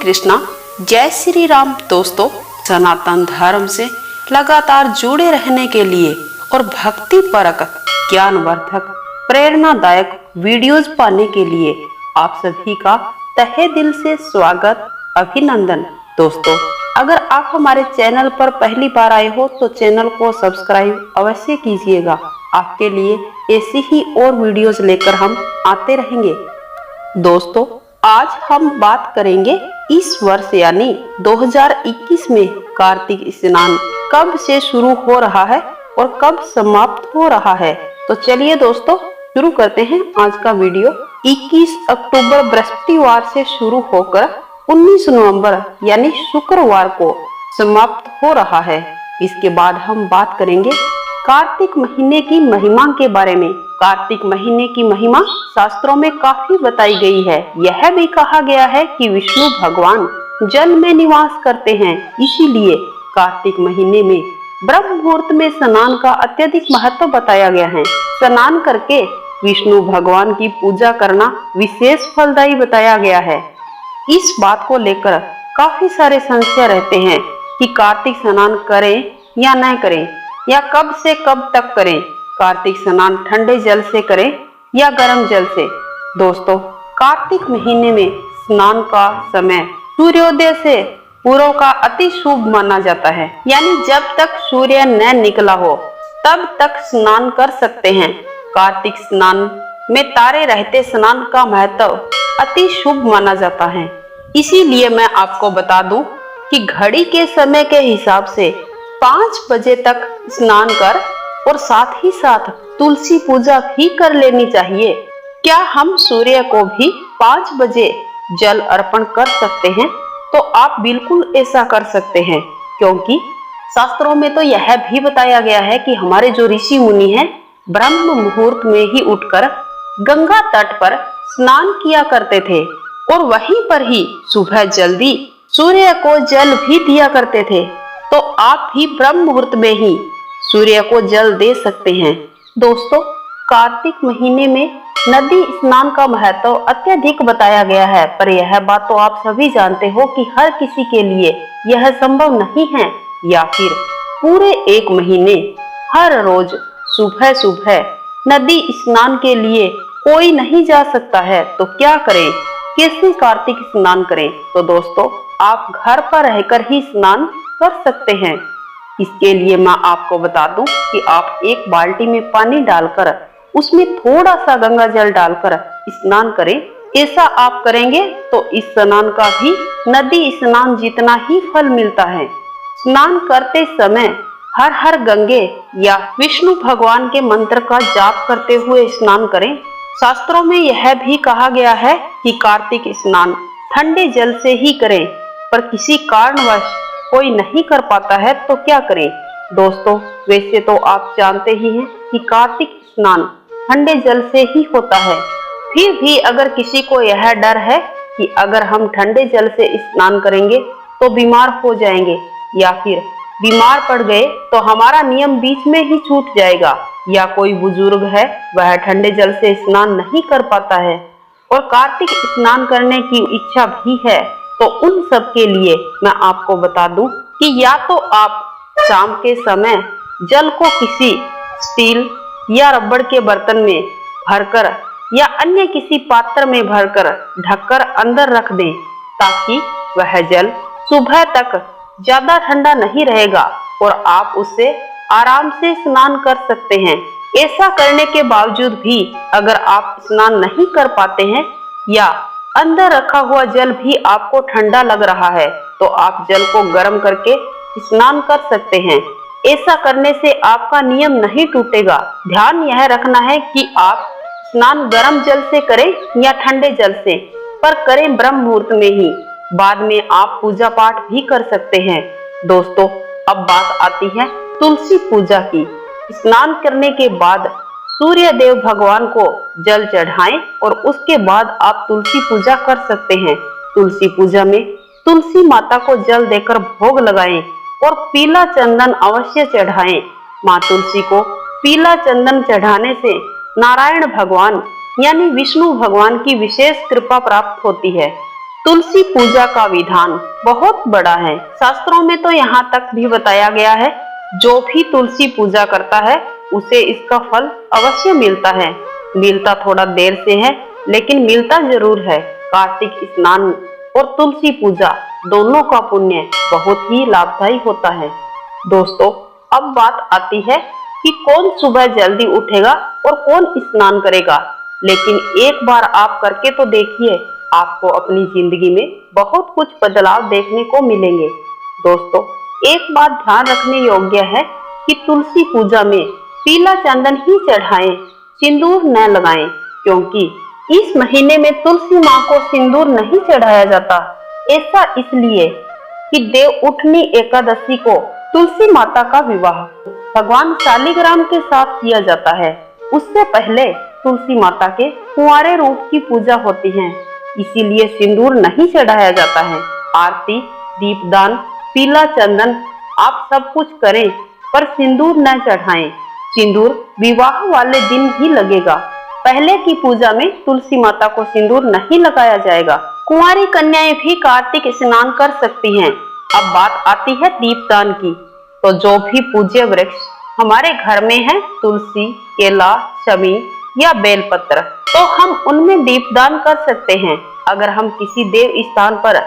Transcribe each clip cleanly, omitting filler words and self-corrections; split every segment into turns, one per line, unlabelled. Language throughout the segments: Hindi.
कृष्णा, जय श्री राम। दोस्तों, सनातन धर्म से लगातार जुड़े रहने के लिए और भक्ति परक, ज्ञानवर्धक, प्रेरणादायक वीडियोज पाने के लिए आप सभी का तहे दिल से स्वागत, अभिनंदन। दोस्तों, अगर आप हमारे चैनल पर पहली बार आए हो तो चैनल को सब्सक्राइब अवश्य कीजिएगा। आपके लिए ऐसी ही और वीडियोज लेकर हम आते रहेंगे। दोस्तों, आज हम बात करेंगे इस वर्ष यानी 2021 में कार्तिक स्नान कब से शुरू हो रहा है और कब समाप्त हो रहा है। तो चलिए दोस्तों, शुरू करते हैं आज का वीडियो। 21 अक्टूबर बृहस्पतिवार से शुरू होकर 19 नवंबर यानी शुक्रवार को समाप्त हो रहा है। इसके बाद हम बात करेंगे कार्तिक महीने की महिमा के बारे में। कार्तिक महीने की महिमा शास्त्रों में काफी बताई गई है। यह भी कहा गया है कि विष्णु भगवान जल में निवास करते हैं, इसीलिए कार्तिक महीने में ब्रह्म मुहूर्त में स्नान का अत्यधिक महत्व बताया गया है। स्नान करके विष्णु भगवान की पूजा करना विशेष फलदायी बताया गया है। इस बात को लेकर काफी सारे संशय रहते हैं कि कार्तिक स्नान करें या न करें, या कब से कब तक करें। कार्तिक स्नान ठंडे जल से करें या गर्म जल से। दोस्तों, कार्तिक महीने में स्नान का समय सूर्योदय से पूर्व का अति शुभ माना जाता है, यानी जब तक सूर्य न निकला हो तब तक स्नान कर सकते हैं। कार्तिक स्नान में तारे रहते स्नान का महत्व अति शुभ माना जाता है। इसीलिए मैं आपको बता दूं कि घड़ी के समय के हिसाब से 5 बजे तक स्नान कर और साथ ही साथ तुलसी पूजा भी कर लेनी चाहिए। क्या हम सूर्य को भी 5 बजे जल अर्पण कर सकते हैं? तो आप बिल्कुल ऐसा कर सकते हैं, क्योंकि शास्त्रों में तो यह भी बताया गया है कि हमारे जो ऋषि मुनि हैं ब्रह्म मुहूर्त में ही उठकर गंगा तट पर स्नान किया करते थे और वहीं पर ही सुबह जल्दी सूर्य को जल भी दिया करते थे। तो आप भी ब्रह्म मुहूर्त में ही सूर्य को जल दे सकते हैं। दोस्तों, कार्तिक महीने में नदी स्नान का महत्व अत्यधिक बताया गया है, पर यह बात तो आप सभी जानते हो कि हर किसी के लिए यह संभव नहीं है, या फिर पूरे एक महीने हर रोज सुबह सुबह नदी स्नान के लिए कोई नहीं जा सकता है। तो क्या करें, कैसे कार्तिक स्नान करें? तो दोस्तों, आप घर पर रहकर ही स्नान कर सकते हैं। इसके लिए मैं आपको बता दूं कि आप एक बाल्टी में पानी डालकर उसमें थोड़ा सा गंगा जल डालकर स्नान करें। ऐसा आप करेंगे तो इस स्नान का भी नदी स्नान जितना ही फल मिलता है। स्नान करते समय हर हर गंगे या विष्णु भगवान के मंत्र का जाप करते हुए स्नान करें। शास्त्रों में यह भी कहा गया है कि कार्तिक स्नान ठंडे जल से ही करें, पर किसी कारणवश कोई नहीं कर पाता है तो क्या करें? दोस्तों, वैसे तो आप जानते ही हैं कि कार्तिक स्नान ठंडे जल से ही होता है। फिर भी अगर किसी को यह डर है कि अगर हम ठंडे जल से स्नान करेंगे तो बीमार हो जाएंगे, या फिर बीमार पड़ गए तो हमारा नियम बीच में ही छूट जाएगा, या कोई बुजुर्ग है वह ठंडे जल से स्नान नहीं कर पाता है और कार्तिक स्नान करने की इच्छा भी है, तो उन सब के लिए मैं आपको बता दूं कि या तो आप शाम के समय जल को किसी स्टील या रबड़ के बर्तन में भरकर या अन्य किसी पात्र में भरकर ढककर अंदर रख दें, ताकि वह जल सुबह तक ज्यादा ठंडा नहीं रहेगा और आप उससे आराम से स्नान कर सकते हैं। ऐसा करने के बावजूद भी अगर आप स्नान नहीं कर पाते हैं या अंदर रखा हुआ जल भी आपको ठंडा लग रहा है, तो आप जल को गर्म करके स्नान कर सकते हैं। ऐसा करने से आपका नियम नहीं टूटेगा। ध्यान यह रखना है कि आप स्नान गर्म जल से करें या ठंडे जल से, पर करें ब्रह्म मुहूर्त में ही। बाद में आप पूजा पाठ भी कर सकते हैं। दोस्तों, अब बात आती है तुलसी पूजा की। स्नान करने के बाद सूर्य देव भगवान को जल चढ़ाएं और उसके बाद आप तुलसी पूजा कर सकते हैं। तुलसी पूजा में तुलसी माता को जल देकर भोग लगाएं और पीला चंदन अवश्य चढ़ाएं। माँ तुलसी को पीला चंदन चढ़ाने से नारायण भगवान यानी विष्णु भगवान की विशेष कृपा प्राप्त होती है। तुलसी पूजा का विधान बहुत बड़ा है। शास्त्रों में तो यहाँ तक भी बताया गया है, जो भी तुलसी पूजा करता है उसे इसका फल अवश्य मिलता है। मिलता थोड़ा देर से है, लेकिन मिलता जरूर है। कार्तिक स्नान और तुलसी पूजा दोनों का पुण्य बहुत ही लाभदायी होता है। दोस्तों, अब बात आती है कि कौन सुबह जल्दी उठेगा और कौन स्नान करेगा। लेकिन एक बार आप करके तो देखिए, आपको अपनी जिंदगी में बहुत कुछ बदलाव देखने को मिलेंगे। दोस्तों, एक बात ध्यान रखने योग्य है कि तुलसी पूजा में पीला चंदन ही चढ़ाएं, सिंदूर न लगाएं, क्योंकि इस महीने में तुलसी माँ को सिंदूर नहीं चढ़ाया जाता। ऐसा इसलिए कि देव उठनी एकादशी को तुलसी माता का विवाह भगवान शालिग्राम के साथ किया जाता है। उससे पहले तुलसी माता के कुंवारे रूप की पूजा होती है, इसीलिए सिंदूर नहीं चढ़ाया जाता है। आरती, दीपदान, पीला चंदन आप सब कुछ करें, पर सिंदूर न चढ़ाएं। सिंदूर विवाह वाले दिन ही लगेगा। पहले की पूजा में तुलसी माता को सिंदूर नहीं लगाया जाएगा। कुंवारी कन्याएं भी कार्तिक स्नान कर सकती हैं। अब बात आती है दीपदान की। तो जो भी पूज्य वृक्ष हमारे घर में है, तुलसी, केला, शमी या बेलपत्र, तो हम उनमें दीपदान कर सकते हैं। अगर हम किसी देव स्थान पर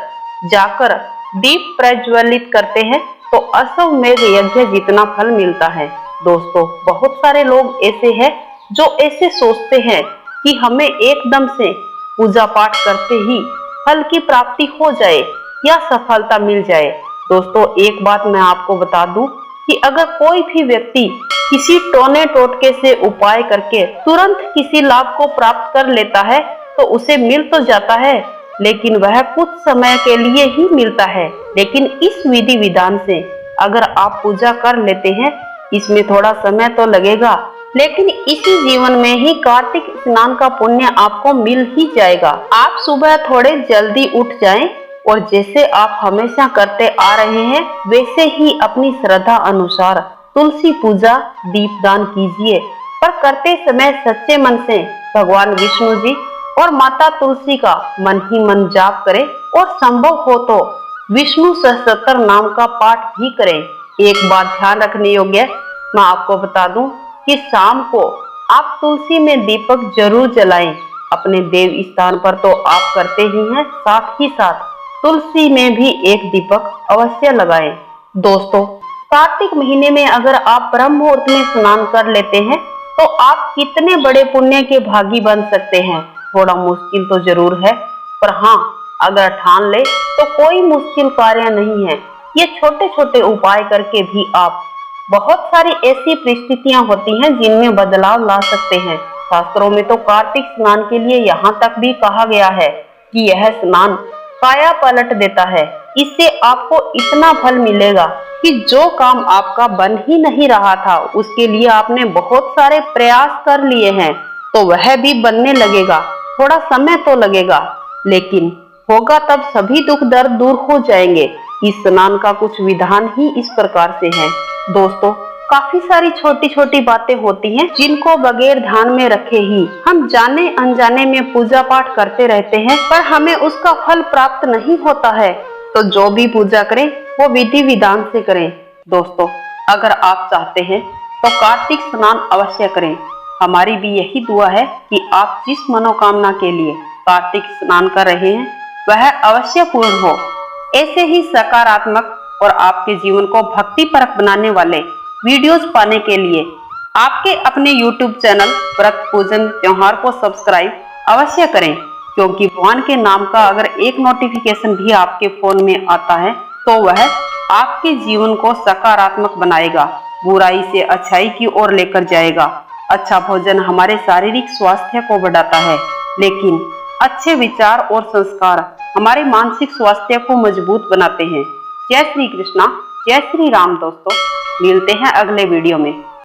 जाकर दीप प्रज्वलित करते हैं तो अश्वमेध यज्ञ जितना फल मिलता है। दोस्तों, बहुत सारे लोग ऐसे हैं जो ऐसे सोचते हैं कि हमें एकदम से पूजा पाठ करते ही फल की प्राप्ति हो जाए या सफलता मिल जाए। दोस्तों, एक बात मैं आपको बता दूं कि अगर कोई भी व्यक्ति किसी टोने टोटके से उपाय करके तुरंत किसी लाभ को प्राप्त कर लेता है तो उसे मिल तो जाता है, लेकिन वह कुछ समय के लिए ही मिलता है। लेकिन इस विधि विधान से अगर आप पूजा कर लेते हैं, इसमें थोड़ा समय तो लगेगा, लेकिन इसी जीवन में ही कार्तिक स्नान का पुण्य आपको मिल ही जाएगा। आप सुबह थोड़े जल्दी उठ जाएं और जैसे आप हमेशा करते आ रहे हैं वैसे ही अपनी श्रद्धा अनुसार तुलसी पूजा, दीपदान कीजिए, पर करते समय सच्चे मन से भगवान विष्णु जी और माता तुलसी का मन ही मन जाप करें और संभव हो तो विष्णु सहस्त्र नाम का पाठ भी करें। एक बात ध्यान रखने योग्य मैं आपको बता दूं कि शाम को आप तुलसी में दीपक जरूर जलाएं। अपने देव स्थान पर तो आप करते ही हैं, साथ ही साथ तुलसी में भी एक दीपक अवश्य लगाएं। दोस्तों, कार्तिक महीने में अगर आप ब्रह्म मुहूर्त में स्नान कर लेते हैं तो आप कितने बड़े पुण्य के भागी बन सकते हैं। थोड़ा मुश्किल तो जरूर है, पर हाँ, अगर ठान ले तो कोई मुश्किल कार्य नहीं है। ये छोटे छोटे उपाय करके भी आप बहुत सारी ऐसी परिस्थितियां होती हैं जिनमें बदलाव ला सकते हैं। शास्त्रों में तो कार्तिक स्नान के लिए यहाँ तक भी कहा गया है कि यह स्नान काया पलट देता है। इससे आपको इतना फल मिलेगा कि जो काम आपका बन ही नहीं रहा था, उसके लिए आपने बहुत सारे प्रयास कर लिए हैं, तो वह भी बनने लगेगा। थोड़ा समय तो लगेगा, लेकिन होगा तब सभी दुख दर्द दूर हो जाएंगे। इस स्नान का कुछ विधान ही इस प्रकार से है। दोस्तों, काफी सारी छोटी छोटी बातें होती हैं जिनको बगैर ध्यान में रखे ही हम जाने अनजाने में पूजा पाठ करते रहते हैं, पर हमें उसका फल प्राप्त नहीं होता है। तो जो भी पूजा करें वो विधि विधान से करें। दोस्तों, अगर आप चाहते हैं तो कार्तिक स्नान अवश्य करें। हमारी भी यही दुआ है कि आप जिस मनोकामना के लिए कार्तिक स्नान कर रहे हैं वह अवश्य पूर्ण हो। ऐसे ही सकारात्मक और आपके जीवन को भक्ति परक बनाने वाले वीडियोस पाने के लिए आपके अपने YouTube चैनल व्रत पूजन त्योहार को सब्सक्राइब अवश्य करें, क्योंकि भगवान के नाम का अगर एक नोटिफिकेशन भी आपके फोन में आता है तो वह आपके जीवन को सकारात्मक बनाएगा, बुराई से अच्छाई की ओर लेकर जाएगा। अच्छा भोजन हमारे शारीरिक स्वास्थ्य को बढ़ाता है, लेकिन अच्छे विचार और संस्कार हमारे मानसिक स्वास्थ्य को मजबूत बनाते हैं। जय श्री कृष्णा, जय श्री राम। दोस्तों, मिलते हैं अगले वीडियो में।